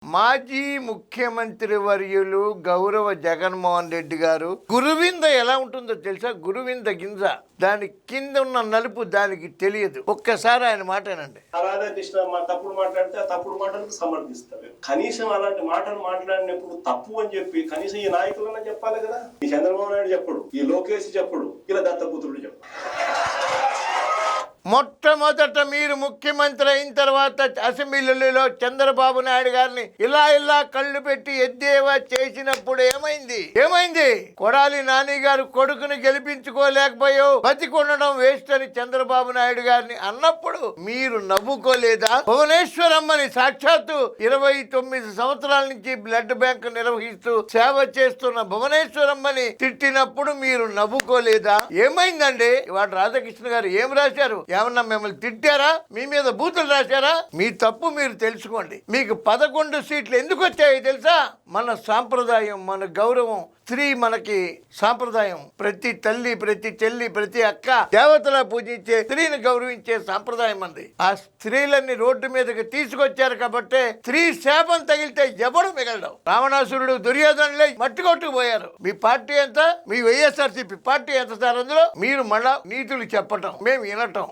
మాజీ ముఖ్యమంత్రి వర్యులు గౌరవ జగన్మోహన్ రెడ్డి గారు గురువింద ఎలా ఉంటుందో తెలుసా? గురువింద గింజ, దాని కింద ఉన్న నలుపు దానికి తెలియదు. ఒక్కసారి ఆయన మాటనండి. రాధాకృష్ణ తప్పుడు మాట్లాడితే ఆ తప్పుడు మాటలకు సమర్థిస్తారు. కనీసం అలాంటి మాటలు మాట్లాడినప్పుడు తప్పు అని చెప్పి కనీసం ఈ నాయకులన్నా చెప్పాలి కదా. ఈ చంద్రబాబు నాయుడు చెప్పడు, ఈ లోకేష్ చెప్పడు, ఇలా దత్తపుత్రుడు చెప్పడు. మొట్టమొదట మీరు ముఖ్యమంత్రి అయిన తర్వాత అసెంబ్లీలో చంద్రబాబు నాయుడు గారిని ఇలా కళ్ళు పెట్టి ఎద్దేవా చేసినప్పుడు ఏమైంది? కొడాలి నాని గారు కొడుకుని గెలిపించుకోలేకపోయావు, బతికొండడం వేస్ట్ అని చంద్రబాబు నాయుడు గారిని అన్నప్పుడు మీరు నవ్వుకోలేదా? భువనేశ్వరమ్మని సాక్షాత్తు 29 సంవత్సరాల నుంచి బ్లడ్ బ్యాంక్ నిర్వహిస్తూ సేవ చేస్తున్న భువనేశ్వరమ్మని తిట్టినప్పుడు మీరు నవ్వుకోలేదా? ఏమైందండి? ఇవాళ రాధాకృష్ణ గారు ఏం రాశారు? ఏమన్నా మిమ్మల్ని తిట్టారా? మీ మీద బూతులు రాశారా? మీ తప్పు మీరు తెలుసుకోండి. మీకు 11 సీట్లు ఎందుకు వచ్చాయో తెలుసా? మన సాంప్రదాయం, మన గౌరవం, స్త్రీ మనకి సాంప్రదాయం. ప్రతి తల్లి, ప్రతి చెల్లి, ప్రతి అక్క దేవతలా పూజించే స్త్రీని గౌరవించే సాంప్రదాయం అంది. ఆ స్త్రీలన్నీ రోడ్డు మీదకి తీసుకొచ్చారు కాబట్టి స్త్రీ శాపం తగిలితే ఎవడు మిగలడం. రావణాసురుడు, దుర్యోధనులే మట్టి కొట్టుకుపోయారు. మీ పార్టీ ఎంత? మీ వైఎస్ఆర్సీపీ పార్టీ ఎంత సార్? అందులో మీరు మళ్ళా నీతులు చెప్పటం, మేము వినటం.